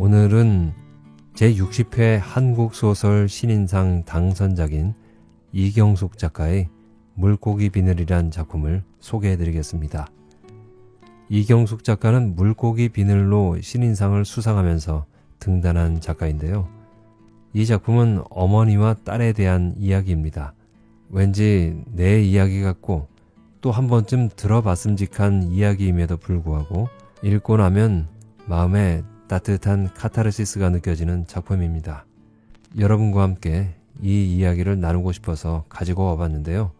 오늘은 제60회 한국소설 신인상 당선작인 이경숙 작가의 물고기 비늘이란 작품을 소개해드리겠습니다. 이경숙 작가는 물고기 비늘로 신인상을 수상하면서 등단한 작가인데요. 이 작품은 어머니와 딸에 대한 이야기입니다. 왠지 내 이야기 같고 또 한 번쯤 들어봤음직한 이야기임에도 불구하고 읽고 나면 마음에 따뜻한 카타르시스가 느껴지는 작품입니다. 여러분과 함께 이 이야기를 나누고 싶어서 가지고 와봤는데요.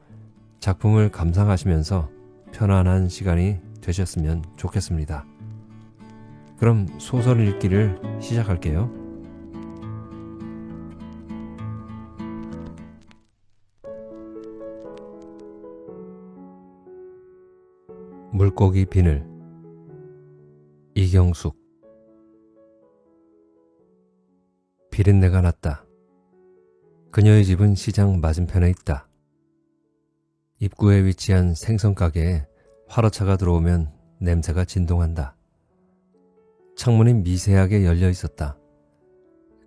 작품을 감상하시면서 편안한 시간이 되셨으면 좋겠습니다. 그럼 소설 읽기를 시작할게요. 물고기 비늘. 이경숙. 비린내가 났다. 그녀의 집은 시장 맞은편에 있다. 입구에 위치한 생선가게에 화로차가 들어오면 냄새가 진동한다. 창문이 미세하게 열려 있었다.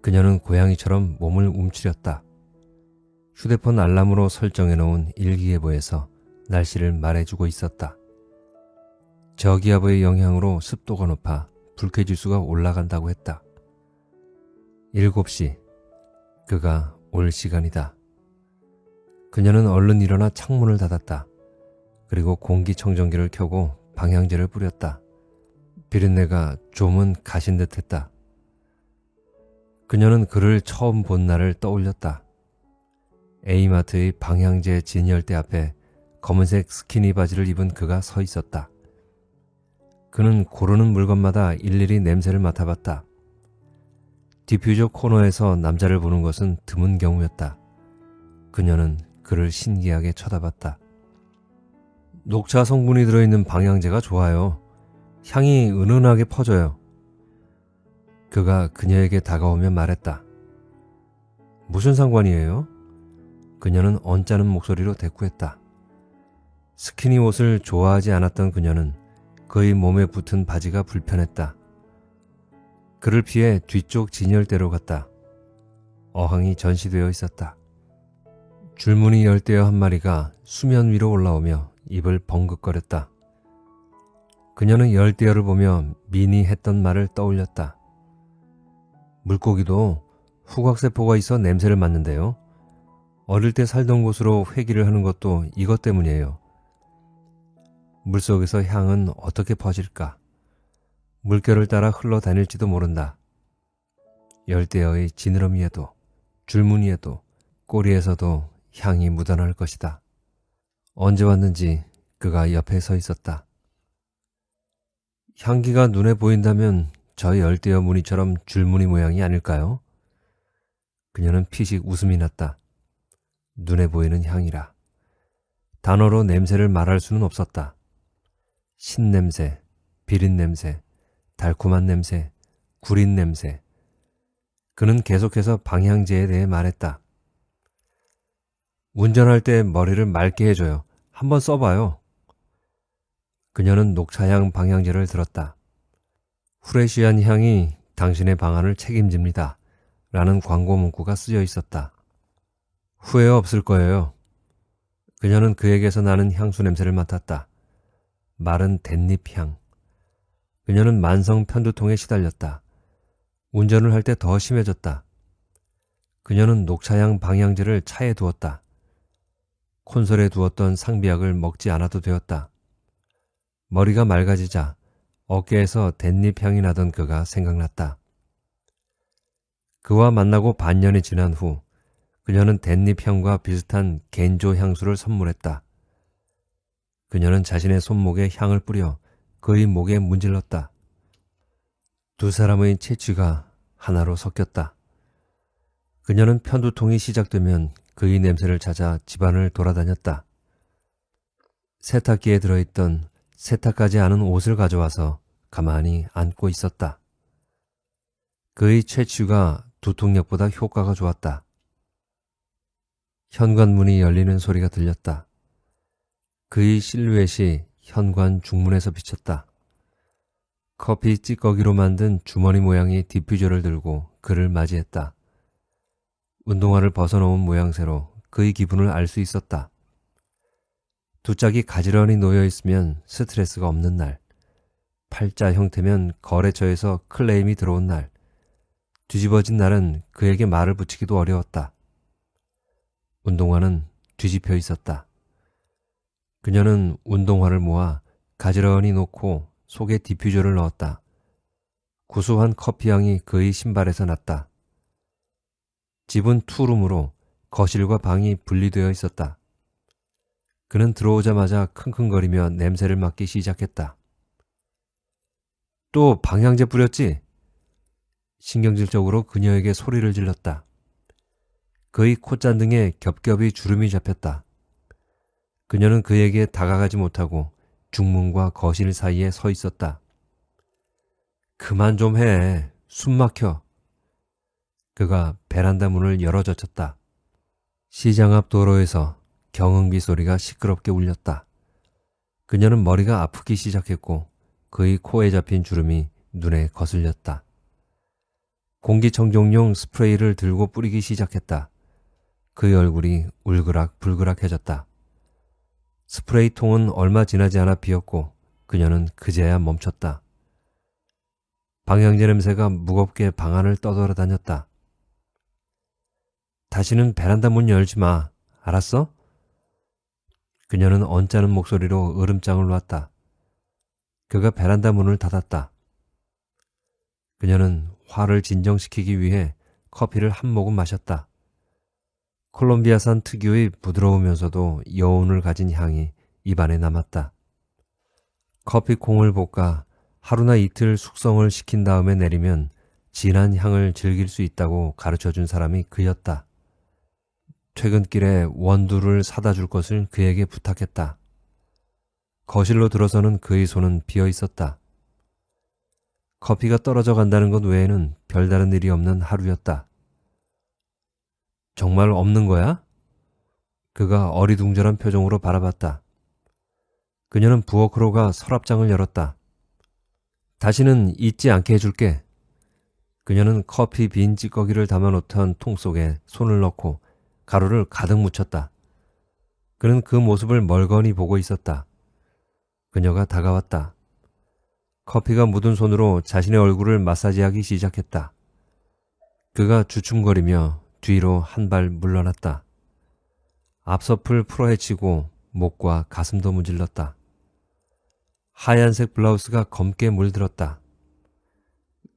그녀는 고양이처럼 몸을 움츠렸다. 휴대폰 알람으로 설정해 놓은 일기예보에서 날씨를 말해주고 있었다. 저기압의 영향으로 습도가 높아 불쾌지수가 올라간다고 했다. 7시. 그가 올 시간이다. 그녀는 얼른 일어나 창문을 닫았다. 그리고 공기청정기를 켜고 방향제를 뿌렸다. 비린내가 좀은 가신 듯 했다. 그녀는 그를 처음 본 날을 떠올렸다. A마트의 방향제 진열대 앞에 검은색 스키니 바지를 입은 그가 서 있었다. 그는 고르는 물건마다 일일이 냄새를 맡아봤다. 디퓨저 코너에서 남자를 보는 것은 드문 경우였다. 그녀는 그를 신기하게 쳐다봤다. 녹차 성분이 들어있는 방향제가 좋아요. 향이 은은하게 퍼져요. 그가 그녀에게 다가오며 말했다. 무슨 상관이에요? 그녀는 언짢은 목소리로 대꾸했다. 스키니 옷을 좋아하지 않았던 그녀는 그의 몸에 붙은 바지가 불편했다. 그를 피해 뒤쪽 진열대로 갔다. 어항이 전시되어 있었다. 줄무늬 열대어 한 마리가 수면 위로 올라오며 입을 벙긋거렸다. 그녀는 열대어를 보며 미니 했던 말을 떠올렸다. 물고기도 후각세포가 있어 냄새를 맡는데요. 어릴 때 살던 곳으로 회귀를 하는 것도 이것 때문이에요. 물속에서 향은 어떻게 퍼질까? 물결을 따라 흘러다닐지도 모른다. 열대어의 지느러미에도 줄무늬에도 꼬리에서도 향이 묻어날 것이다. 언제 왔는지 그가 옆에 서 있었다. 향기가 눈에 보인다면 저 열대어 무늬처럼 줄무늬 모양이 아닐까요? 그녀는 피식 웃음이 났다. 눈에 보이는 향이라. 단어로 냄새를 말할 수는 없었다. 신냄새, 비린냄새, 달콤한 냄새, 구린 냄새. 그는 계속해서 방향제에 대해 말했다. 운전할 때 머리를 맑게 해줘요. 한번 써봐요. 그녀는 녹차향 방향제를 들었다. 후레쉬한 향이 당신의 방안을 책임집니다. 라는 광고 문구가 쓰여 있었다. 후회 없을 거예요. 그녀는 그에게서 나는 향수 냄새를 맡았다. 마른 댄잎향. 그녀는 만성 편두통에 시달렸다. 운전을 할 때 더 심해졌다. 그녀는 녹차향 방향제를 차에 두었다. 콘솔에 두었던 상비약을 먹지 않아도 되었다. 머리가 맑아지자 어깨에서 댄잎향이 나던 그가 생각났다. 그와 만나고 반년이 지난 후 그녀는 댄잎향과 비슷한 겐조 향수를 선물했다. 그녀는 자신의 손목에 향을 뿌려 그의 목에 문질렀다. 두 사람의 채취가 하나로 섞였다. 그녀는 편두통이 시작되면 그의 냄새를 찾아 집안을 돌아다녔다. 세탁기에 들어있던 세탁하지 않은 옷을 가져와서 가만히 안고 있었다. 그의 채취가 두통약보다 효과가 좋았다. 현관문이 열리는 소리가 들렸다. 그의 실루엣이 현관 중문에서 비쳤다. 커피 찌꺼기로 만든 주머니 모양의 디퓨저를 들고 그를 맞이했다. 운동화를 벗어놓은 모양새로 그의 기분을 알 수 있었다. 두 짝이 가지런히 놓여 있으면 스트레스가 없는 날, 팔자 형태면 거래처에서 클레임이 들어온 날, 뒤집어진 날은 그에게 말을 붙이기도 어려웠다. 운동화는 뒤집혀 있었다. 그녀는 운동화를 모아 가지런히 놓고 속에 디퓨저를 넣었다. 구수한 커피향이 그의 신발에서 났다. 집은 투룸으로 거실과 방이 분리되어 있었다. 그는 들어오자마자 킁킁거리며 냄새를 맡기 시작했다. 또 방향제 뿌렸지? 신경질적으로 그녀에게 소리를 질렀다. 그의 콧잔등에 겹겹이 주름이 잡혔다. 그녀는 그에게 다가가지 못하고 중문과 거실 사이에 서 있었다. 그만 좀 해. 숨 막혀. 그가 베란다 문을 열어젖혔다. 시장 앞 도로에서 경흥비 소리가 시끄럽게 울렸다. 그녀는 머리가 아프기 시작했고 그의 코에 잡힌 주름이 눈에 거슬렸다. 공기청정용 스프레이를 들고 뿌리기 시작했다. 그의 얼굴이 울그락불그락해졌다. 스프레이 통은 얼마 지나지 않아 비었고 그녀는 그제야 멈췄다. 방향제 냄새가 무겁게 방 안을 떠돌아다녔다. 다시는 베란다 문 열지 마. 알았어? 그녀는 언짢은 목소리로 으름장을 놨다. 그가 베란다 문을 닫았다. 그녀는 화를 진정시키기 위해 커피를 한 모금 마셨다. 콜롬비아산 특유의 부드러우면서도 여운을 가진 향이 입안에 남았다. 커피콩을 볶아 하루나 이틀 숙성을 시킨 다음에 내리면 진한 향을 즐길 수 있다고 가르쳐준 사람이 그였다. 퇴근길에 원두를 사다 줄 것을 그에게 부탁했다. 거실로 들어서는 그의 손은 비어 있었다. 커피가 떨어져 간다는 것 외에는 별다른 일이 없는 하루였다. 정말 없는 거야? 그가 어리둥절한 표정으로 바라봤다. 그녀는 부엌으로 가 서랍장을 열었다. 다시는 잊지 않게 해줄게. 그녀는 커피 빈 찌꺼기를 담아놓던 통 속에 손을 넣고 가루를 가득 묻혔다. 그는 그 모습을 멀거니 보고 있었다. 그녀가 다가왔다. 커피가 묻은 손으로 자신의 얼굴을 마사지하기 시작했다. 그가 주춤거리며 뒤로 한 발 물러났다. 앞서풀 풀어헤치고 목과 가슴도 문질렀다. 하얀색 블라우스가 검게 물들었다.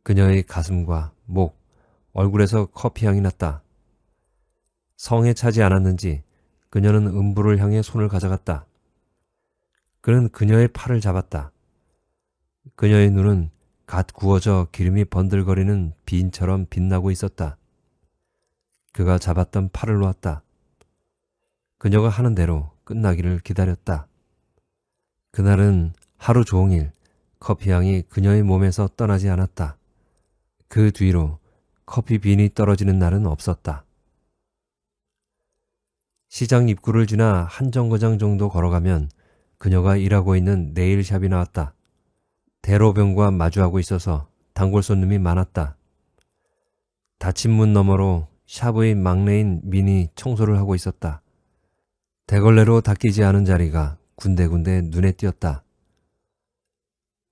그녀의 가슴과 목, 얼굴에서 커피향이 났다. 성에 차지 않았는지 그녀는 음부를 향해 손을 가져갔다. 그는 그녀의 팔을 잡았다. 그녀의 눈은 갓 구워져 기름이 번들거리는 빈처럼 빛나고 있었다. 그가 잡았던 팔을 놓았다. 그녀가 하는 대로 끝나기를 기다렸다. 그날은 하루 종일 커피향이 그녀의 몸에서 떠나지 않았다. 그 뒤로 커피 빈이 떨어지는 날은 없었다. 시장 입구를 지나 한 정거장 정도 걸어가면 그녀가 일하고 있는 네일샵이 나왔다. 대로변과 마주하고 있어서 단골 손님이 많았다. 닫힌 문 너머로 샵의 막내인 민이 청소를 하고 있었다. 대걸레로 닦이지 않은 자리가 군데군데 눈에 띄었다.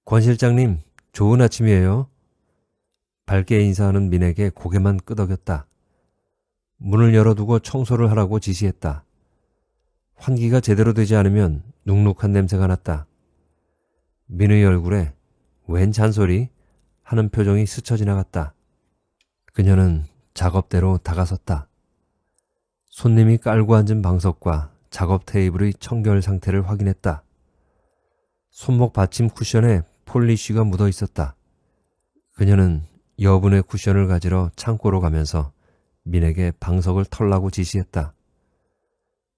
권 실장님, 좋은 아침이에요. 밝게 인사하는 민에게 고개만 끄덕였다. 문을 열어두고 청소를 하라고 지시했다. 환기가 제대로 되지 않으면 눅눅한 냄새가 났다. 민의 얼굴에 웬 잔소리? 하는 표정이 스쳐 지나갔다. 그녀는 작업대로 다가섰다. 손님이 깔고 앉은 방석과 작업 테이블의 청결 상태를 확인했다. 손목 받침 쿠션에 폴리쉬가 묻어 있었다. 그녀는 여분의 쿠션을 가지러 창고로 가면서 민에게 방석을 털라고 지시했다.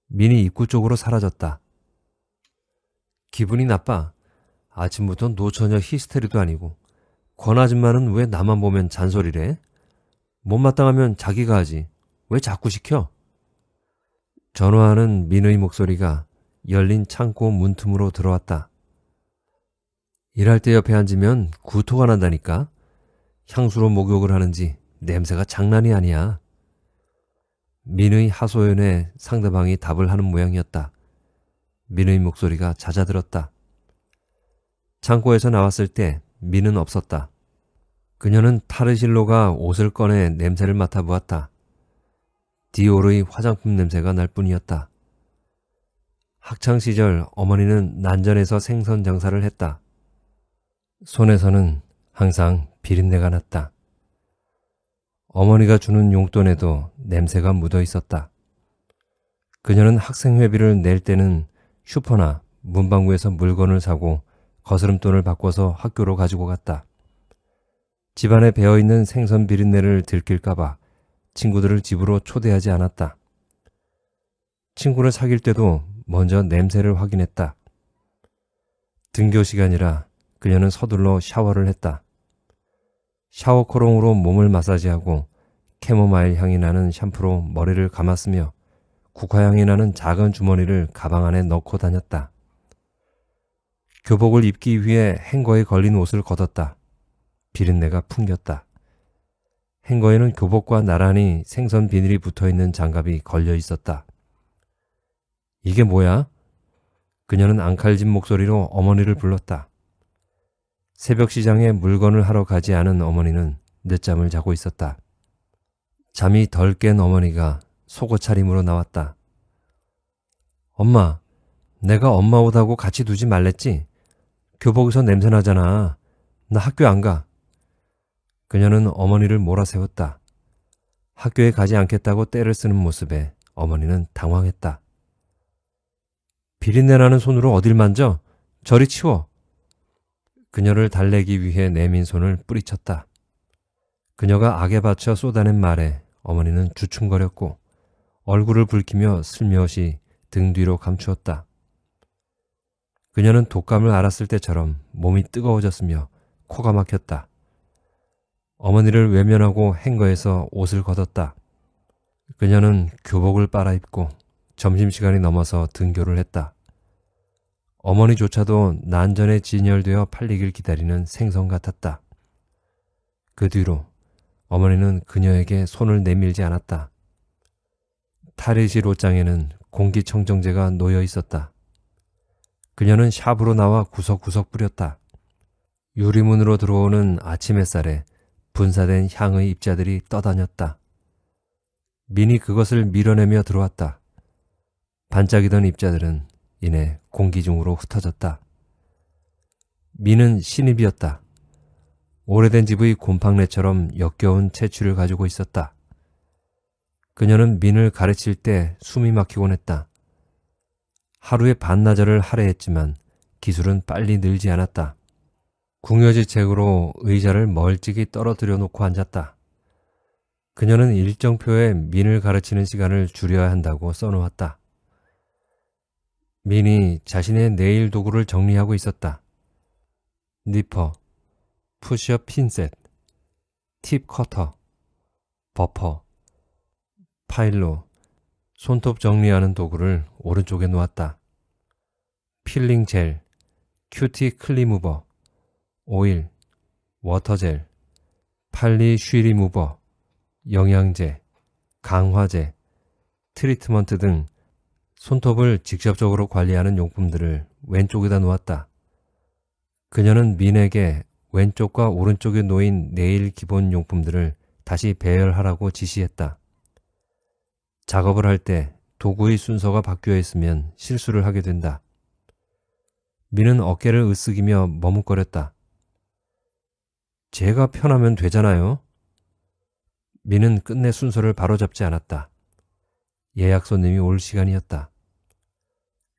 민이 입구 쪽으로 사라졌다. 기분이 나빠. 아침부터 노처녀 히스테리도 아니고 권 아줌마는 왜 나만 보면 잔소리래? 못마땅하면 자기가 하지. 왜 자꾸 시켜? 전화하는 민의 목소리가 열린 창고 문틈으로 들어왔다. 일할 때 옆에 앉으면 구토가 난다니까. 향수로 목욕을 하는지 냄새가 장난이 아니야. 민의 하소연에 상대방이 답을 하는 모양이었다. 민의 목소리가 잦아들었다. 창고에서 나왔을 때 민은 없었다. 그녀는 타르실로가 옷을 꺼내 냄새를 맡아보았다. 디올의 화장품 냄새가 날 뿐이었다. 학창시절 어머니는 난전에서 생선 장사를 했다. 손에서는 항상 비린내가 났다. 어머니가 주는 용돈에도 냄새가 묻어 있었다. 그녀는 학생회비를 낼 때는 슈퍼나 문방구에서 물건을 사고 거스름돈을 바꿔서 학교로 가지고 갔다. 집안에 배어있는 생선 비린내를 들킬까봐 친구들을 집으로 초대하지 않았다. 친구를 사귈 때도 먼저 냄새를 확인했다. 등교 시간이라 그녀는 서둘러 샤워를 했다. 샤워 코롱으로 몸을 마사지하고 캐모마일 향이 나는 샴푸로 머리를 감았으며 국화향이 나는 작은 주머니를 가방 안에 넣고 다녔다. 교복을 입기 위해 행거에 걸린 옷을 걷었다. 비린내가 풍겼다. 행거에는 교복과 나란히 생선 비닐이 붙어있는 장갑이 걸려 있었다. 이게 뭐야? 그녀는 앙칼진 목소리로 어머니를 불렀다. 새벽 시장에 물건을 하러 가지 않은 어머니는 늦잠을 자고 있었다. 잠이 덜 깬 어머니가 속옷 차림으로 나왔다. 엄마, 내가 엄마 옷하고 같이 두지 말랬지? 교복에서 냄새 나잖아. 나 학교 안 가. 그녀는 어머니를 몰아세웠다. 학교에 가지 않겠다고 떼를 쓰는 모습에 어머니는 당황했다. 비린내 나는 손으로 어딜 만져? 저리 치워. 그녀를 달래기 위해 내민 손을 뿌리쳤다. 그녀가 악에 받쳐 쏟아낸 말에 어머니는 주춤거렸고 얼굴을 붉히며 슬며시 등 뒤로 감추었다. 그녀는 독감을 앓았을 때처럼 몸이 뜨거워졌으며 코가 막혔다. 어머니를 외면하고 행거에서 옷을 걷었다. 그녀는 교복을 빨아입고 점심시간이 넘어서 등교를 했다. 어머니조차도 난전에 진열되어 팔리길 기다리는 생선 같았다. 그 뒤로 어머니는 그녀에게 손을 내밀지 않았다. 탈의실 옷장에는 공기청정제가 놓여 있었다. 그녀는 샵으로 나와 구석구석 뿌렸다. 유리문으로 들어오는 아침 햇살에 분사된 향의 입자들이 떠다녔다. 민이 그것을 밀어내며 들어왔다. 반짝이던 입자들은 이내 공기 중으로 흩어졌다. 민은 신입이었다. 오래된 집의 곰팡내처럼 역겨운 채취를 가지고 있었다. 그녀는 민을 가르칠 때 숨이 막히곤 했다. 하루에 반나절을 할애했지만 기술은 빨리 늘지 않았다. 궁여지책으로 의자를 멀찍이 떨어뜨려 놓고 앉았다. 그녀는 일정표에 민을 가르치는 시간을 줄여야 한다고 써놓았다. 민이 자신의 네일 도구를 정리하고 있었다. 니퍼, 푸시업 핀셋, 팁 커터, 버퍼, 파일로, 손톱 정리하는 도구를 오른쪽에 놓았다. 필링 젤, 큐티 클리무버, 오일, 워터젤, 팔리 쉬 리무버, 영양제, 강화제, 트리트먼트 등 손톱을 직접적으로 관리하는 용품들을 왼쪽에다 놓았다. 그녀는 민에게 왼쪽과 오른쪽에 놓인 네일 기본 용품들을 다시 배열하라고 지시했다. 작업을 할 때 도구의 순서가 바뀌어 있으면 실수를 하게 된다. 민은 어깨를 으쓱이며 머뭇거렸다. 제가 편하면 되잖아요. 민은 끝내 순서를 바로잡지 않았다. 예약 손님이 올 시간이었다.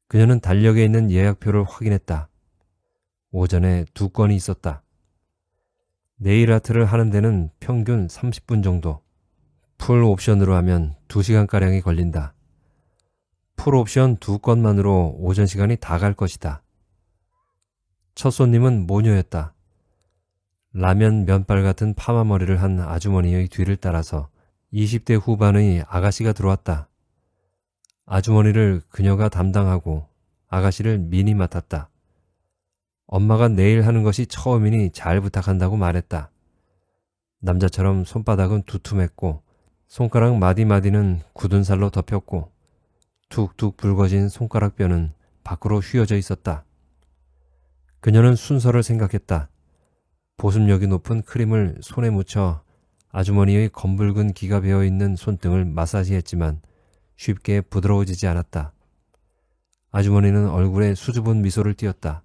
그녀는 달력에 있는 예약표를 확인했다. 오전에 2건이 있었다. 네일 아트를 하는 데는 평균 30분 정도, 풀 옵션으로 하면 2시간가량이 걸린다. 풀 옵션 2건만으로 오전 시간이 다 갈 것이다. 첫 손님은 모녀였다. 라면 면발 같은 파마머리를 한 아주머니의 뒤를 따라서 20대 후반의 아가씨가 들어왔다. 아주머니를 그녀가 담당하고 아가씨를 민이 맡았다. 엄마가 내일 하는 것이 처음이니 잘 부탁한다고 말했다. 남자처럼 손바닥은 두툼했고 손가락 마디마디는 굳은 살로 덮였고 툭툭 붉어진 손가락뼈는 밖으로 휘어져 있었다. 그녀는 순서를 생각했다. 보습력이 높은 크림을 손에 묻혀 아주머니의 검붉은 기가 배어있는 손등을 마사지했지만 쉽게 부드러워지지 않았다. 아주머니는 얼굴에 수줍은 미소를 띄었다.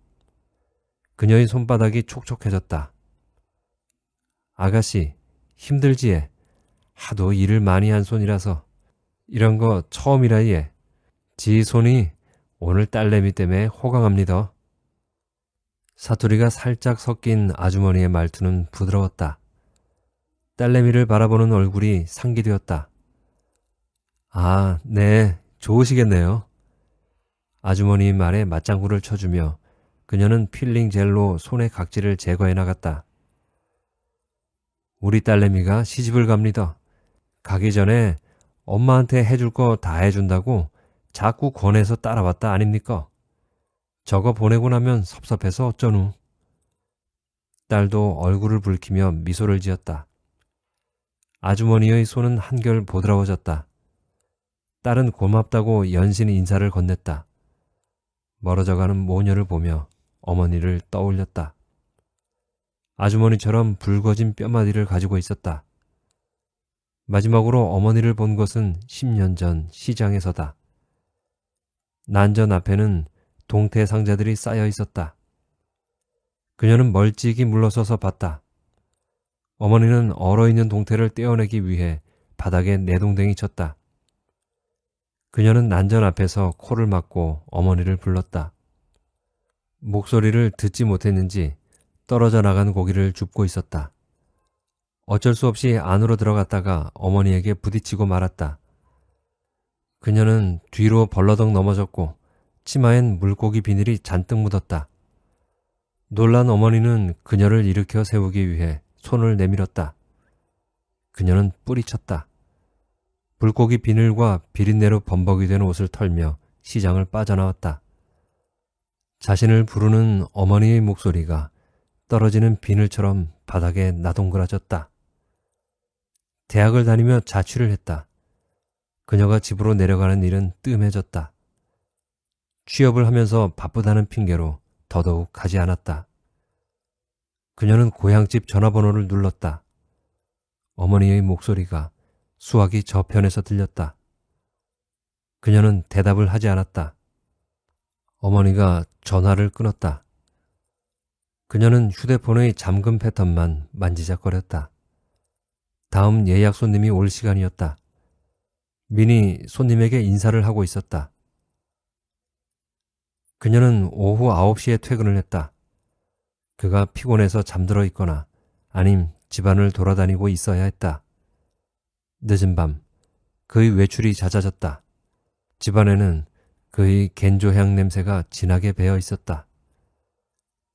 그녀의 손바닥이 촉촉해졌다. 아가씨, 힘들지에. 하도 일을 많이 한 손이라서 이런 거 처음이라예. 지 손이 오늘 딸내미 때문에 호강합니다. 사투리가 살짝 섞인 아주머니의 말투는 부드러웠다. 딸내미를 바라보는 얼굴이 상기되었다. 아, 네, 좋으시겠네요. 아주머니의 말에 맞장구를 쳐주며 그녀는 필링 젤로 손의 각질을 제거해 나갔다. 우리 딸내미가 시집을 갑니다. 가기 전에 엄마한테 해줄 거 다 해준다고 자꾸 권해서 따라왔다 아닙니까? 저거 보내고 나면 섭섭해서 어쩌누. 딸도 얼굴을 붉히며 미소를 지었다. 아주머니의 손은 한결 보드라워졌다. 딸은 고맙다고 연신 인사를 건넸다. 멀어져가는 모녀를 보며 어머니를 떠올렸다. 아주머니처럼 붉어진 뼈마디를 가지고 있었다. 마지막으로 어머니를 본 것은 10년 전 시장에서다. 난전 앞에는 동태 상자들이 쌓여 있었다. 그녀는 멀찍이 물러서서 봤다. 어머니는 얼어있는 동태를 떼어내기 위해 바닥에 내동댕이 쳤다. 그녀는 난전 앞에서 코를 막고 어머니를 불렀다. 목소리를 듣지 못했는지 떨어져 나간 고기를 줍고 있었다. 어쩔 수 없이 안으로 들어갔다가 어머니에게 부딪히고 말았다. 그녀는 뒤로 벌러덩 넘어졌고 치마엔 물고기 비닐이 잔뜩 묻었다. 놀란 어머니는 그녀를 일으켜 세우기 위해 손을 내밀었다. 그녀는 뿌리쳤다. 물고기 비늘과 비린내로 범벅이 된 옷을 털며 시장을 빠져나왔다. 자신을 부르는 어머니의 목소리가 떨어지는 비늘처럼 바닥에 나동그라졌다. 대학을 다니며 자취를 했다. 그녀가 집으로 내려가는 일은 뜸해졌다. 취업을 하면서 바쁘다는 핑계로 더더욱 가지 않았다. 그녀는 고향집 전화번호를 눌렀다. 어머니의 목소리가 수화기 저편에서 들렸다. 그녀는 대답을 하지 않았다. 어머니가 전화를 끊었다. 그녀는 휴대폰의 잠금 패턴만 만지작거렸다. 다음 예약 손님이 올 시간이었다. 민이 손님에게 인사를 하고 있었다. 그녀는 오후 9시에 퇴근을 했다. 그가 피곤해서 잠들어 있거나 아님 집안을 돌아다니고 있어야 했다. 늦은 밤 그의 외출이 잦아졌다. 집안에는 그의 겐조향 냄새가 진하게 배어 있었다.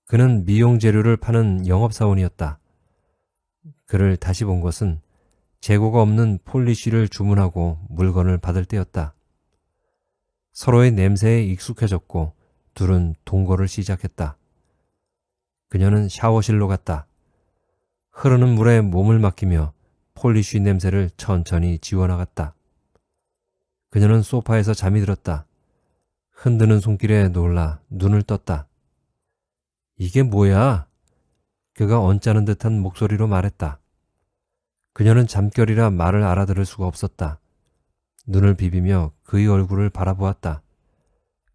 그는 미용 재료를 파는 영업사원이었다. 그를 다시 본 것은 재고가 없는 폴리쉬를 주문하고 물건을 받을 때였다. 서로의 냄새에 익숙해졌고 둘은 동거를 시작했다. 그녀는 샤워실로 갔다. 흐르는 물에 몸을 맡기며 폴리쉬 냄새를 천천히 지워나갔다. 그녀는 소파에서 잠이 들었다. 흔드는 손길에 놀라 눈을 떴다. 이게 뭐야? 그가 언짢은 듯한 목소리로 말했다. 그녀는 잠결이라 말을 알아들을 수가 없었다. 눈을 비비며 그의 얼굴을 바라보았다.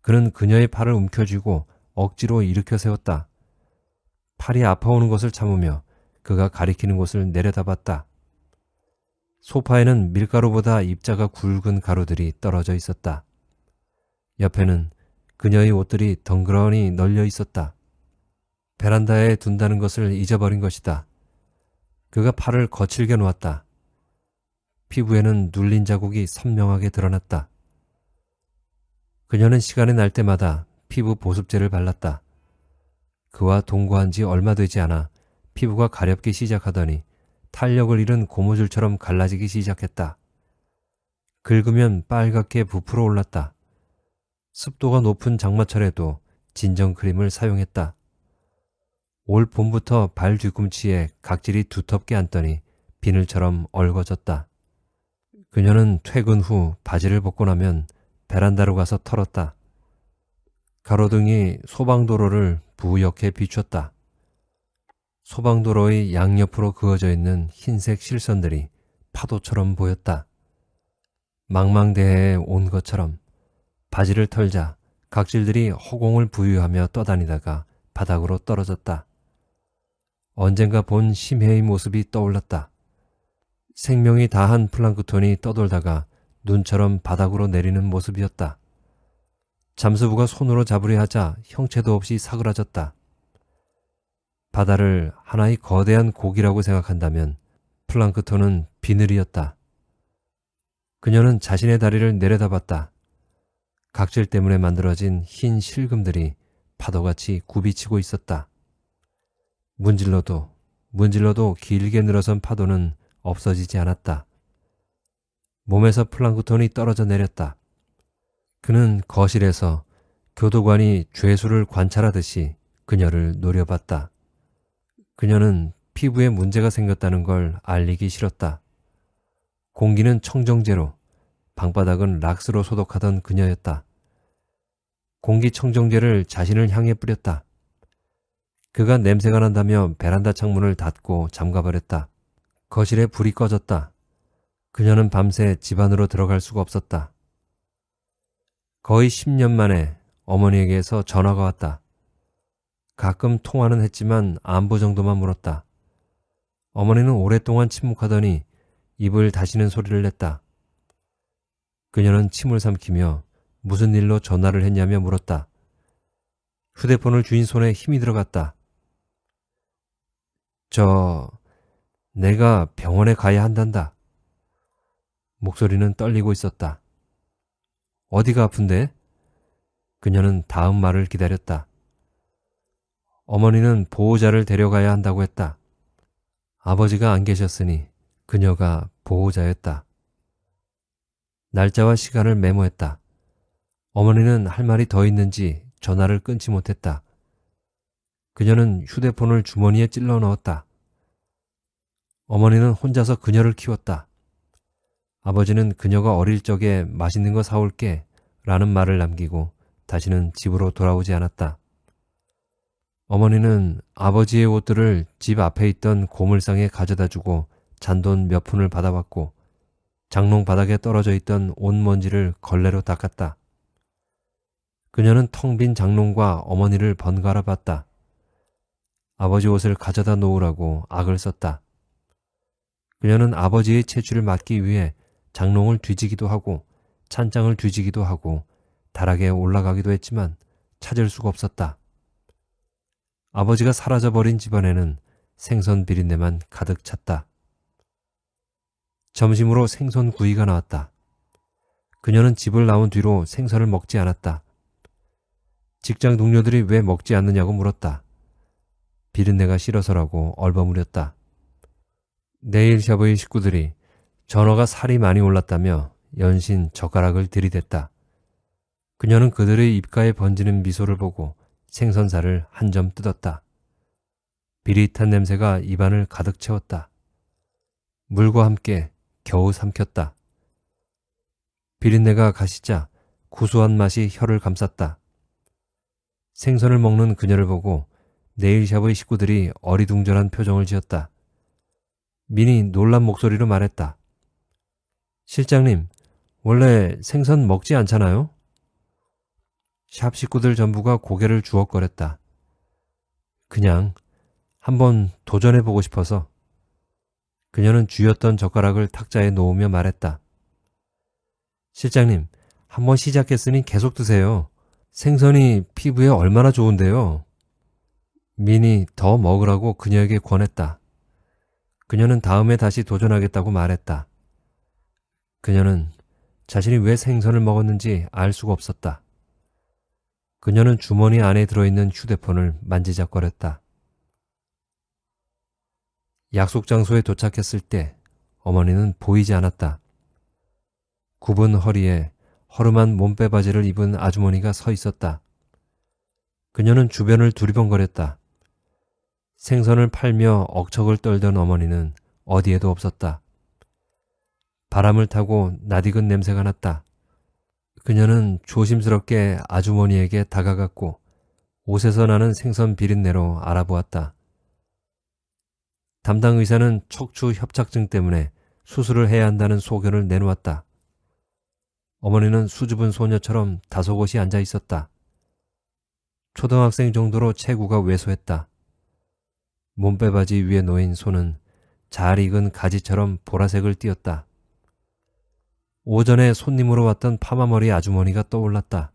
그는 그녀의 팔을 움켜쥐고 억지로 일으켜 세웠다. 팔이 아파오는 것을 참으며 그가 가리키는 곳을 내려다봤다. 소파에는 밀가루보다 입자가 굵은 가루들이 떨어져 있었다. 옆에는 그녀의 옷들이 덩그러니 널려 있었다. 베란다에 둔다는 것을 잊어버린 것이다. 그가 팔을 거칠게 놓았다. 피부에는 눌린 자국이 선명하게 드러났다. 그녀는 시간이 날 때마다 피부 보습제를 발랐다. 그와 동거한 지 얼마 되지 않아 피부가 가렵기 시작하더니 탄력을 잃은 고무줄처럼 갈라지기 시작했다. 긁으면 빨갛게 부풀어 올랐다. 습도가 높은 장마철에도 진정크림을 사용했다. 올 봄부터 발 뒤꿈치에 각질이 두텁게 앉더니 비늘처럼 얽어졌다. 그녀는 퇴근 후 바지를 벗고 나면 베란다로 가서 털었다. 가로등이 소방도로를 부옇게 비췄다. 소방도로의 양옆으로 그어져 있는 흰색 실선들이 파도처럼 보였다. 망망대해에 온 것처럼 바지를 털자 각질들이 허공을 부유하며 떠다니다가 바닥으로 떨어졌다. 언젠가 본 심해의 모습이 떠올랐다. 생명이 다한 플랑크톤이 떠돌다가 눈처럼 바닥으로 내리는 모습이었다. 잠수부가 손으로 잡으려 하자 형체도 없이 사그라졌다. 바다를 하나의 거대한 고기라고 생각한다면 플랑크톤은 비늘이었다. 그녀는 자신의 다리를 내려다봤다. 각질 때문에 만들어진 흰 실금들이 파도같이 굽이치고 있었다. 문질러도 길게 늘어선 파도는 없어지지 않았다. 몸에서 플랑크톤이 떨어져 내렸다. 그는 거실에서 교도관이 죄수를 관찰하듯이 그녀를 노려봤다. 그녀는 피부에 문제가 생겼다는 걸 알리기 싫었다. 공기는 청정제로, 방바닥은 락스로 소독하던 그녀였다. 공기청정제를 자신을 향해 뿌렸다. 그가 냄새가 난다며 베란다 창문을 닫고 잠가버렸다. 거실에 불이 꺼졌다. 그녀는 밤새 집 안으로 들어갈 수가 없었다. 거의 10년 만에 어머니에게서 전화가 왔다. 가끔 통화는 했지만 안부 정도만 물었다. 어머니는 오랫동안 침묵하더니 입을 다시는 소리를 냈다. 그녀는 침을 삼키며 무슨 일로 전화를 했냐며 물었다. 휴대폰을 쥔 손에 힘이 들어갔다. 내가 병원에 가야 한단다. 목소리는 떨리고 있었다. 어디가 아픈데? 그녀는 다음 말을 기다렸다. 어머니는 보호자를 데려가야 한다고 했다. 아버지가 안 계셨으니 그녀가 보호자였다. 날짜와 시간을 메모했다. 어머니는 할 말이 더 있는지 전화를 끊지 못했다. 그녀는 휴대폰을 주머니에 찔러 넣었다. 어머니는 혼자서 그녀를 키웠다. 아버지는 그녀가 어릴 적에 맛있는 거 사올게 라는 말을 남기고 다시는 집으로 돌아오지 않았다. 어머니는 아버지의 옷들을 집 앞에 있던 고물상에 가져다 주고 잔돈 몇 푼을 받아왔고 장롱 바닥에 떨어져 있던 옷 먼지를 걸레로 닦았다. 그녀는 텅 빈 장롱과 어머니를 번갈아 봤다. 아버지 옷을 가져다 놓으라고 악을 썼다. 그녀는 아버지의 채취를 막기 위해 장롱을 뒤지기도 하고 찬장을 뒤지기도 하고 다락에 올라가기도 했지만 찾을 수가 없었다. 아버지가 사라져버린 집안에는 생선 비린내만 가득 찼다. 점심으로 생선 구이가 나왔다. 그녀는 집을 나온 뒤로 생선을 먹지 않았다. 직장 동료들이 왜 먹지 않느냐고 물었다. 비린내가 싫어서라고 얼버무렸다. 네일샵의 식구들이 전어가 살이 많이 올랐다며 연신 젓가락을 들이댔다. 그녀는 그들의 입가에 번지는 미소를 보고 생선살을 한 점 뜯었다. 비릿한 냄새가 입안을 가득 채웠다. 물과 함께 겨우 삼켰다. 비린내가 가시자 구수한 맛이 혀를 감쌌다. 생선을 먹는 그녀를 보고 네일샵의 식구들이 어리둥절한 표정을 지었다. 민이 놀란 목소리로 말했다. 실장님, 원래 생선 먹지 않잖아요? 샵 식구들 전부가 고개를 주걱거렸다. 그냥 한번 도전해보고 싶어서. 그녀는 쥐었던 젓가락을 탁자에 놓으며 말했다. 실장님, 한번 시작했으니 계속 드세요. 생선이 피부에 얼마나 좋은데요. 민이 더 먹으라고 그녀에게 권했다. 그녀는 다음에 다시 도전하겠다고 말했다. 그녀는 자신이 왜 생선을 먹었는지 알 수가 없었다. 그녀는 주머니 안에 들어있는 휴대폰을 만지작거렸다. 약속 장소에 도착했을 때 어머니는 보이지 않았다. 굽은 허리에 허름한 몸빼바지를 입은 아주머니가 서 있었다. 그녀는 주변을 두리번거렸다. 생선을 팔며 억척을 떨던 어머니는 어디에도 없었다. 바람을 타고 낯익은 냄새가 났다. 그녀는 조심스럽게 아주머니에게 다가갔고 옷에서 나는 생선 비린내로 알아보았다. 담당 의사는 척추 협착증 때문에 수술을 해야 한다는 소견을 내놓았다. 어머니는 수줍은 소녀처럼 다소곳이 앉아 있었다. 초등학생 정도로 체구가 왜소했다. 몸빼바지 위에 놓인 손은 잘 익은 가지처럼 보라색을 띠었다. 오전에 손님으로 왔던 파마머리 아주머니가 떠올랐다.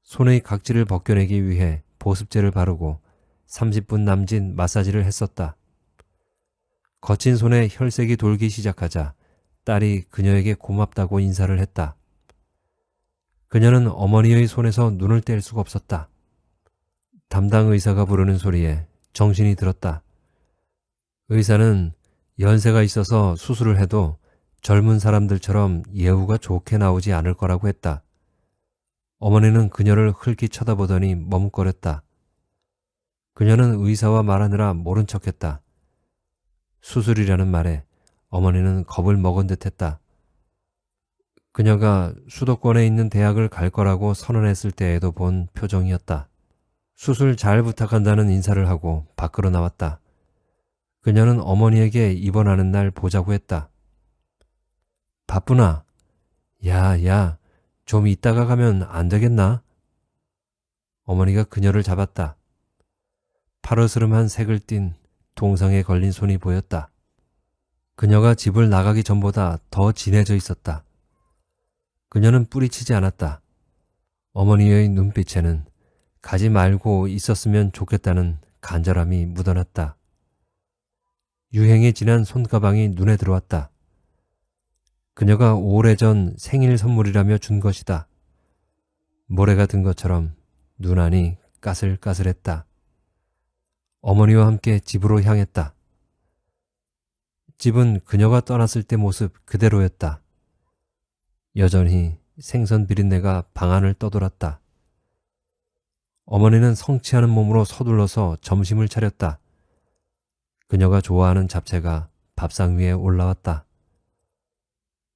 손의 각질을 벗겨내기 위해 보습제를 바르고 30분 남짓 마사지를 했었다. 거친 손에 혈색이 돌기 시작하자 딸이 그녀에게 고맙다고 인사를 했다. 그녀는 어머니의 손에서 눈을 뗄 수가 없었다. 담당 의사가 부르는 소리에 정신이 들었다. 의사는 연세가 있어서 수술을 해도 젊은 사람들처럼 예후가 좋게 나오지 않을 거라고 했다. 어머니는 그녀를 흘낏 쳐다보더니 머뭇거렸다. 그녀는 의사와 말하느라 모른 척했다. 수술이라는 말에 어머니는 겁을 먹은 듯했다. 그녀가 수도권에 있는 대학을 갈 거라고 선언했을 때에도 본 표정이었다. 수술 잘 부탁한다는 인사를 하고 밖으로 나왔다. 그녀는 어머니에게 입원하는 날 보자고 했다. 바쁘나? 야, 좀 이따가 가면 안 되겠나? 어머니가 그녀를 잡았다. 파르스름한 색을 띤 동상에 걸린 손이 보였다. 그녀가 집을 나가기 전보다 더 진해져 있었다. 그녀는 뿌리치지 않았다. 어머니의 눈빛에는 가지 말고 있었으면 좋겠다는 간절함이 묻어났다. 유행이 지난 손가방이 눈에 들어왔다. 그녀가 오래전 생일 선물이라며 준 것이다. 모래가 든 것처럼 눈 안이 까슬까슬했다. 어머니와 함께 집으로 향했다. 집은 그녀가 떠났을 때 모습 그대로였다. 여전히 생선 비린내가 방 안을 떠돌았다. 어머니는 성취하는 몸으로 서둘러서 점심을 차렸다. 그녀가 좋아하는 잡채가 밥상 위에 올라왔다.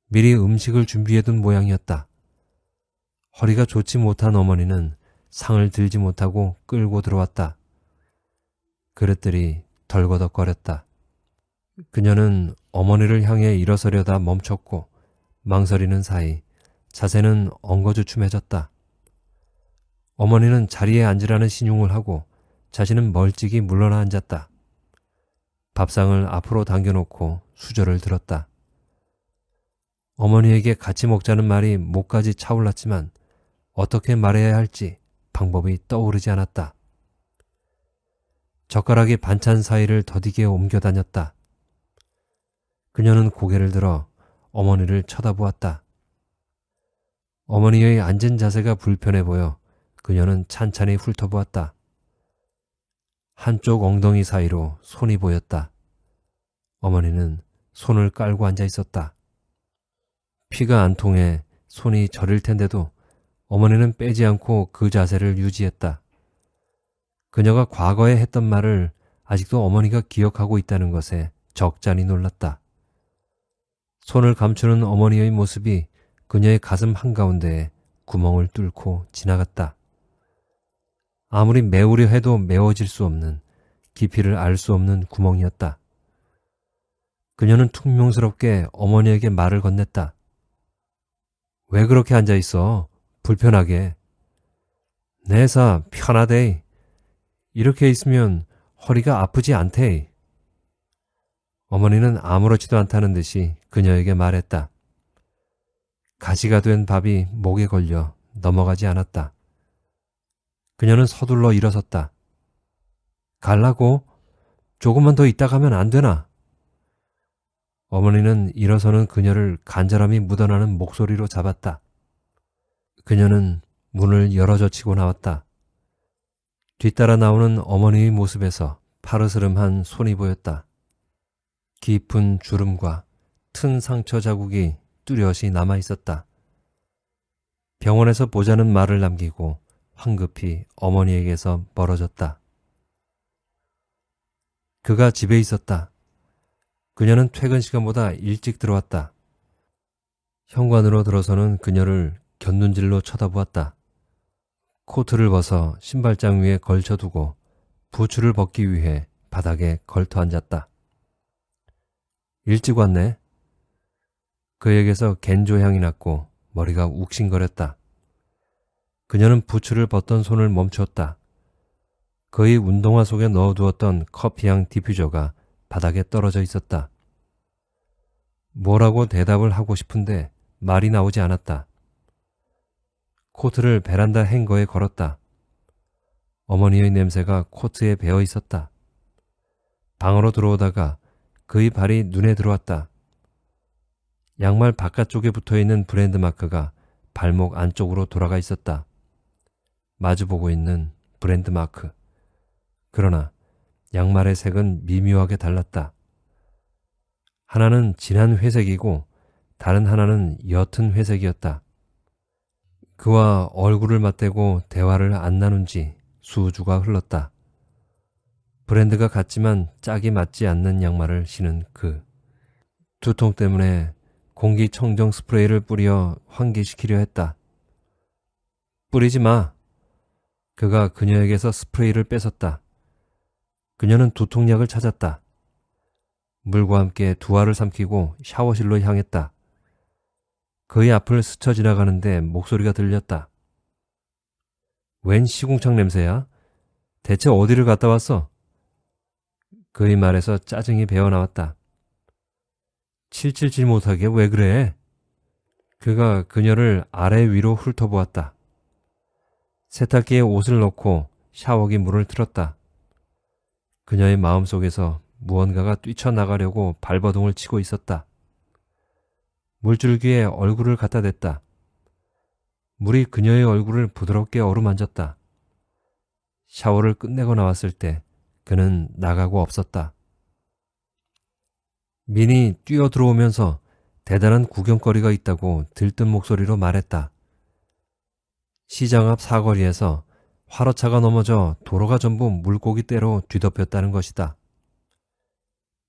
미리 음식을 준비해둔 모양이었다. 허리가 좋지 못한 어머니는 상을 들지 못하고 끌고 들어왔다. 그릇들이 덜거덕거렸다. 그녀는 어머니를 향해 일어서려다 멈췄고 망설이는 사이 자세는 엉거주춤해졌다. 어머니는 자리에 앉으라는 신용을 하고 자신은 멀찍이 물러나 앉았다. 밥상을 앞으로 당겨놓고 수저를 들었다. 어머니에게 같이 먹자는 말이 목까지 차올랐지만 어떻게 말해야 할지 방법이 떠오르지 않았다. 젓가락이 반찬 사이를 더디게 옮겨 다녔다. 그녀는 고개를 들어 어머니를 쳐다보았다. 어머니의 앉은 자세가 불편해 보여 그녀는 찬찬히 훑어보았다. 한쪽 엉덩이 사이로 손이 보였다. 어머니는 손을 깔고 앉아 있었다. 피가 안 통해 손이 저릴 텐데도 어머니는 빼지 않고 그 자세를 유지했다. 그녀가 과거에 했던 말을 아직도 어머니가 기억하고 있다는 것에 적잖이 놀랐다. 손을 감추는 어머니의 모습이 그녀의 가슴 한가운데에 구멍을 뚫고 지나갔다. 아무리 메우려 해도 메워질 수 없는, 깊이를 알 수 없는 구멍이었다. 그녀는 퉁명스럽게 어머니에게 말을 건넸다. 왜 그렇게 앉아있어? 불편하게. 내사 편하대. 이렇게 있으면 허리가 아프지 않대. 어머니는 아무렇지도 않다는 듯이 그녀에게 말했다. 가시가 된 밥이 목에 걸려 넘어가지 않았다. 그녀는 서둘러 일어섰다. 갈라고? 조금만 더 있다 가면 안 되나? 어머니는 일어서는 그녀를 간절함이 묻어나는 목소리로 잡았다. 그녀는 문을 열어젖히고 나왔다. 뒤따라 나오는 어머니의 모습에서 파르스름한 손이 보였다. 깊은 주름과 튼 상처 자국이 뚜렷이 남아있었다. 병원에서 보자는 말을 남기고 황급히 어머니에게서 멀어졌다. 그가 집에 있었다. 그녀는 퇴근 시간보다 일찍 들어왔다. 현관으로 들어서는 그녀를 곁눈질로 쳐다보았다. 코트를 벗어 신발장 위에 걸쳐두고 부츠를 벗기 위해 바닥에 걸터 앉았다. 일찍 왔네. 그에게서 겐조 향이 났고 머리가 욱신거렸다. 그녀는 부츠를 벗던 손을 멈추었다. 그의 운동화 속에 넣어두었던 커피향 디퓨저가 바닥에 떨어져 있었다. 뭐라고 대답을 하고 싶은데 말이 나오지 않았다. 코트를 베란다 행거에 걸었다. 어머니의 냄새가 코트에 배어 있었다. 방으로 들어오다가 그의 발이 눈에 들어왔다. 양말 바깥쪽에 붙어있는 브랜드 마크가 발목 안쪽으로 돌아가 있었다. 마주보고 있는 브랜드 마크. 그러나 양말의 색은 미묘하게 달랐다. 하나는 진한 회색이고 다른 하나는 옅은 회색이었다. 그와 얼굴을 맞대고 대화를 안 나눈 지 수주가 흘렀다. 브랜드가 같지만 짝이 맞지 않는 양말을 신은 그. 두통 때문에 공기청정 스프레이를 뿌려 환기시키려 했다. 뿌리지 마. 그가 그녀에게서 스프레이를 뺏었다. 그녀는 두통약을 찾았다. 물과 함께 두 알을 삼키고 샤워실로 향했다. 그의 앞을 스쳐 지나가는데 목소리가 들렸다. 웬 시궁창 냄새야? 대체 어디를 갔다 왔어? 그의 말에서 짜증이 배어나왔다. 칠칠질 못하게 왜 그래? 그가 그녀를 아래 위로 훑어보았다. 세탁기에 옷을 넣고 샤워기 물을 틀었다. 그녀의 마음속에서 무언가가 뛰쳐나가려고 발버둥을 치고 있었다. 물줄기에 얼굴을 갖다 댔다. 물이 그녀의 얼굴을 부드럽게 어루만졌다. 샤워를 끝내고 나왔을 때 그는 나가고 없었다. 민이 뛰어들어오면서 대단한 구경거리가 있다고 들뜬 목소리로 말했다. 시장 앞 사거리에서 화로차가 넘어져 도로가 전부 물고기떼로 뒤덮였다는 것이다.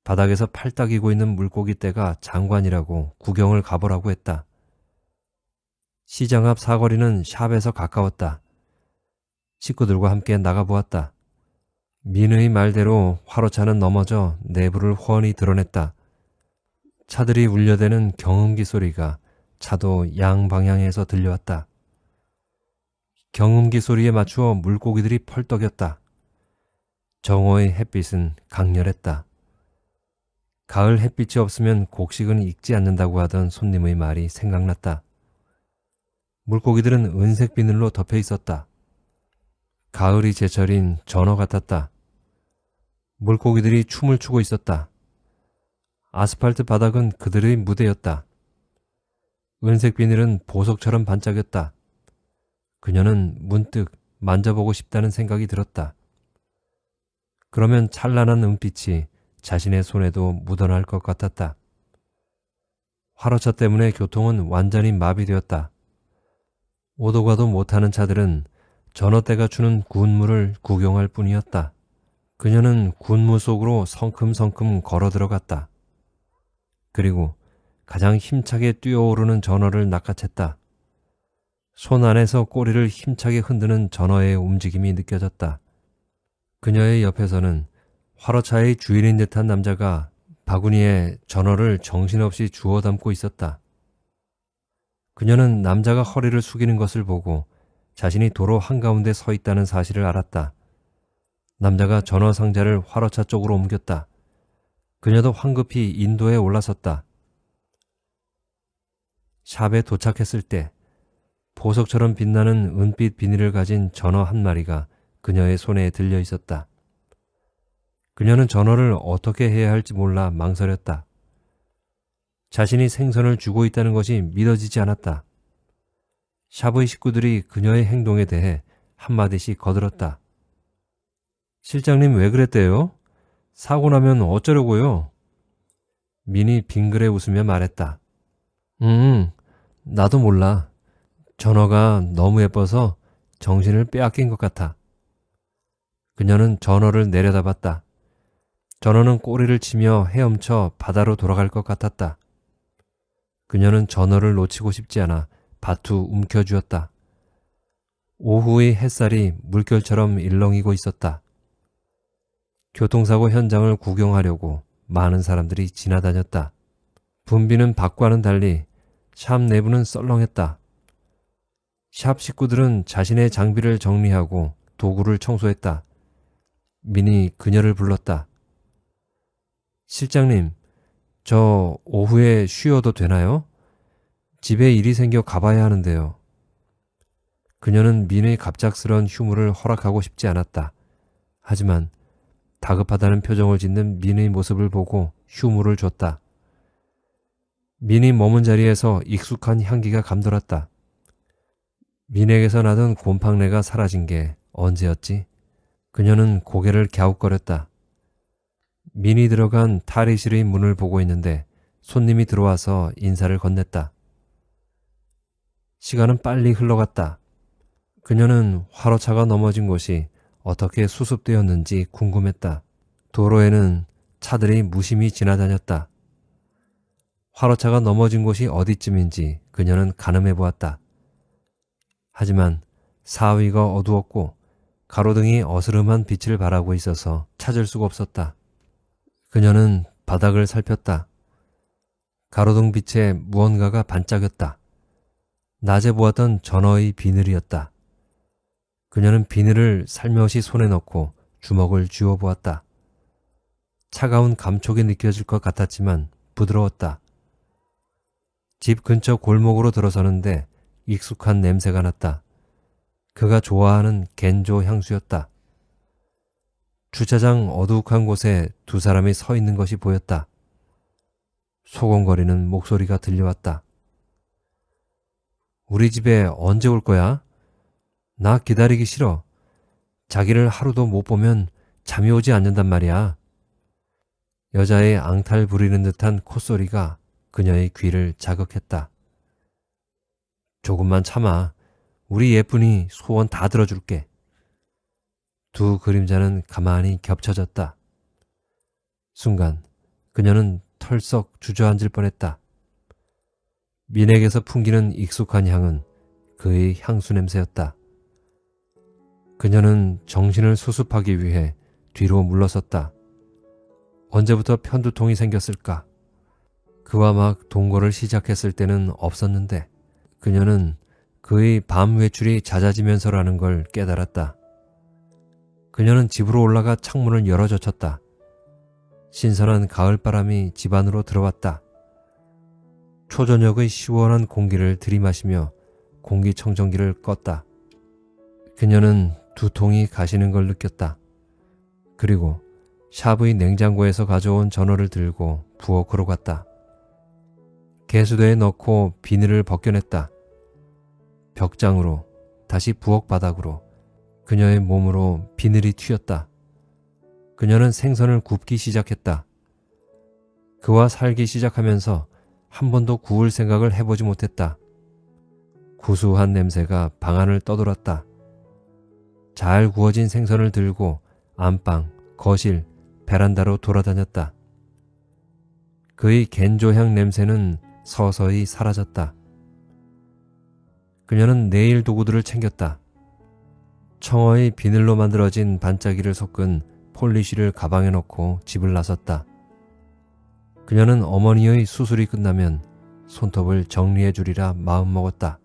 바닥에서 팔딱이고 있는 물고기떼가 장관이라고 구경을 가보라고 했다. 시장 앞 사거리는 샵에서 가까웠다. 식구들과 함께 나가보았다. 민의 말대로 화로차는 넘어져 내부를 훤히 드러냈다. 차들이 울려대는 경음기 소리가 차도 양방향에서 들려왔다. 경음기 소리에 맞추어 물고기들이 펄떡였다. 정오의 햇빛은 강렬했다. 가을 햇빛이 없으면 곡식은 익지 않는다고 하던 손님의 말이 생각났다. 물고기들은 은색 비늘로 덮여 있었다. 가을이 제철인 전어 같았다. 물고기들이 춤을 추고 있었다. 아스팔트 바닥은 그들의 무대였다. 은색 비늘은 보석처럼 반짝였다. 그녀는 문득 만져보고 싶다는 생각이 들었다. 그러면 찬란한 은빛이 자신의 손에도 묻어날 것 같았다. 화로차 때문에 교통은 완전히 마비되었다. 오도 가도 못하는 차들은 전어떼가 주는 군무를 구경할 뿐이었다. 그녀는 군무 속으로 성큼성큼 걸어 들어갔다. 그리고 가장 힘차게 뛰어오르는 전어를 낚아챘다. 손 안에서 꼬리를 힘차게 흔드는 전어의 움직임이 느껴졌다. 그녀의 옆에서는 화로차의 주인인 듯한 남자가 바구니에 전어를 정신없이 주워 담고 있었다. 그녀는 남자가 허리를 숙이는 것을 보고 자신이 도로 한가운데 서 있다는 사실을 알았다. 남자가 전어 상자를 화로차 쪽으로 옮겼다. 그녀도 황급히 인도에 올라섰다. 샵에 도착했을 때 보석처럼 빛나는 은빛 비닐을 가진 전어 한 마리가 그녀의 손에 들려 있었다. 그녀는 전어를 어떻게 해야 할지 몰라 망설였다. 자신이 생선을 주고 있다는 것이 믿어지지 않았다. 샵의 식구들이 그녀의 행동에 대해 한마디씩 거들었다. 실장님 왜 그랬대요? 사고 나면 어쩌려고요? 민이 빙그레 웃으며 말했다. 나도 몰라. 전어가 너무 예뻐서 정신을 빼앗긴 것 같아. 그녀는 전어를 내려다봤다. 전어는 꼬리를 치며 헤엄쳐 바다로 돌아갈 것 같았다. 그녀는 전어를 놓치고 싶지 않아 바투 움켜쥐었다. 오후의 햇살이 물결처럼 일렁이고 있었다. 교통사고 현장을 구경하려고 많은 사람들이 지나다녔다. 분비는 밖과는 달리 샵 내부는 썰렁했다. 샵 식구들은 자신의 장비를 정리하고 도구를 청소했다. 민이 그녀를 불렀다. 실장님, 저 오후에 쉬어도 되나요? 집에 일이 생겨 가봐야 하는데요. 그녀는 민의 갑작스런 휴무를 허락하고 싶지 않았다. 하지만 다급하다는 표정을 짓는 민의 모습을 보고 휴무를 줬다. 민이 머문 자리에서 익숙한 향기가 감돌았다. 민에게서 나던 곰팡내가 사라진 게 언제였지? 그녀는 고개를 갸웃거렸다. 민이 들어간 탈의실의 문을 보고 있는데 손님이 들어와서 인사를 건넸다. 시간은 빨리 흘러갔다. 그녀는 화로차가 넘어진 곳이 어떻게 수습되었는지 궁금했다. 도로에는 차들이 무심히 지나다녔다. 화로차가 넘어진 곳이 어디쯤인지 그녀는 가늠해 보았다. 하지만 사위가 어두웠고 가로등이 어스름한 빛을 발하고 있어서 찾을 수가 없었다. 그녀는 바닥을 살폈다. 가로등 빛에 무언가가 반짝였다. 낮에 보았던 전어의 비늘이었다. 그녀는 비늘을 살며시 손에 넣고 주먹을 쥐어 보았다. 차가운 감촉이 느껴질 것 같았지만 부드러웠다. 집 근처 골목으로 들어서는데 익숙한 냄새가 났다. 그가 좋아하는 겐조 향수였다. 주차장 어두욱한 곳에 두 사람이 서 있는 것이 보였다. 소곤거리는 목소리가 들려왔다. 우리 집에 언제 올 거야? 나 기다리기 싫어. 자기를 하루도 못 보면 잠이 오지 않는단 말이야. 여자의 앙탈 부리는 듯한 콧소리가 그녀의 귀를 자극했다. 조금만 참아. 우리 예쁜이 소원 다 들어줄게. 두 그림자는 가만히 겹쳐졌다. 순간 그녀는 털썩 주저앉을 뻔했다. 민에게서 풍기는 익숙한 향은 그의 향수 냄새였다. 그녀는 정신을 수습하기 위해 뒤로 물러섰다. 언제부터 편두통이 생겼을까? 그와 막 동거를 시작했을 때는 없었는데 그녀는 그의 밤 외출이 잦아지면서라는 걸 깨달았다. 그녀는 집으로 올라가 창문을 열어젖혔다. 신선한 가을바람이 집 안으로 들어왔다. 초저녁의 시원한 공기를 들이마시며 공기청정기를 껐다. 그녀는 두통이 가시는 걸 느꼈다. 그리고 샵의 냉장고에서 가져온 전어를 들고 부엌으로 갔다. 개수대에 넣고 비닐을 벗겨냈다. 벽장으로, 다시 부엌 바닥으로, 그녀의 몸으로 비늘이 튀었다. 그녀는 생선을 굽기 시작했다. 그와 살기 시작하면서 한 번도 구울 생각을 해보지 못했다. 구수한 냄새가 방 안을 떠돌았다. 잘 구워진 생선을 들고 안방, 거실, 베란다로 돌아다녔다. 그의 겐조향 냄새는 서서히 사라졌다. 그녀는 네일 도구들을 챙겼다. 청어의 비늘로 만들어진 반짝이를 섞은 폴리쉬를 가방에 넣고 집을 나섰다. 그녀는 어머니의 수술이 끝나면 손톱을 정리해 주리라 마음먹었다.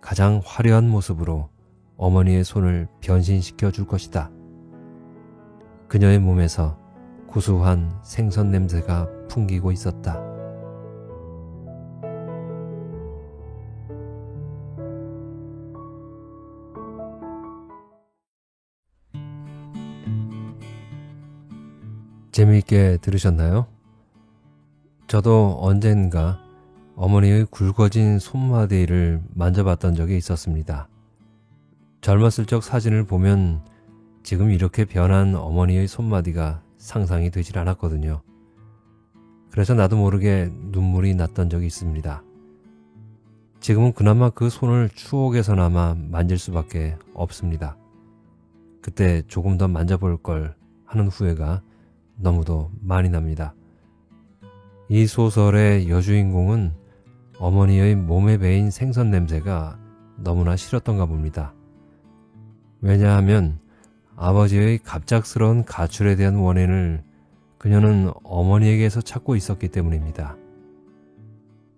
가장 화려한 모습으로 어머니의 손을 변신시켜 줄 것이다. 그녀의 몸에서 구수한 생선 냄새가 풍기고 있었다. 재미있게 들으셨나요? 저도 언젠가 어머니의 굵어진 손마디를 만져봤던 적이 있었습니다. 젊었을 적 사진을 보면 지금 이렇게 변한 어머니의 손마디가 상상이 되질 않았거든요. 그래서 나도 모르게 눈물이 났던 적이 있습니다. 지금은 그나마 그 손을 추억에서나마 만질 수밖에 없습니다. 그때 조금 더 만져볼 걸 하는 후회가 너무도 많이 납니다. 이 소설의 여주인공은 어머니의 몸에 배인 생선 냄새가 너무나 싫었던가 봅니다. 왜냐하면 아버지의 갑작스러운 가출에 대한 원인을 그녀는 어머니에게서 찾고 있었기 때문입니다.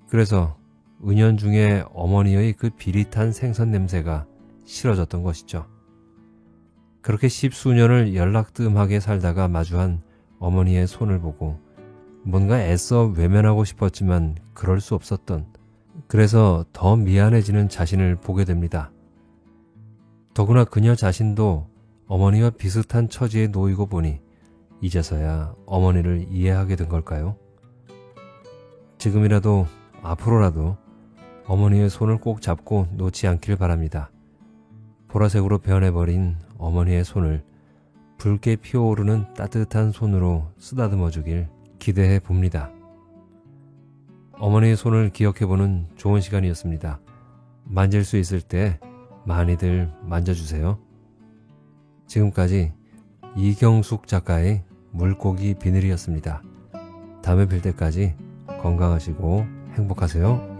그래서 은연중에 어머니의 그 비릿한 생선 냄새가 싫어졌던 것이죠. 그렇게 십수년을 연락뜸하게 살다가 마주한 어머니의 손을 보고 뭔가 애써 외면하고 싶었지만 그럴 수 없었던, 그래서 더 미안해지는 자신을 보게 됩니다. 더구나 그녀 자신도 어머니와 비슷한 처지에 놓이고 보니 이제서야 어머니를 이해하게 된 걸까요? 지금이라도 앞으로라도 어머니의 손을 꼭 잡고 놓지 않길 바랍니다. 보라색으로 변해버린 어머니의 손을 붉게 피어오르는 따뜻한 손으로 쓰다듬어 주길 기대해 봅니다. 어머니의 손을 기억해보는 좋은 시간이었습니다. 만질 수 있을 때 많이들 만져주세요. 지금까지 이경숙 작가의 물고기 비늘이었습니다. 다음에 뵐 때까지 건강하시고 행복하세요.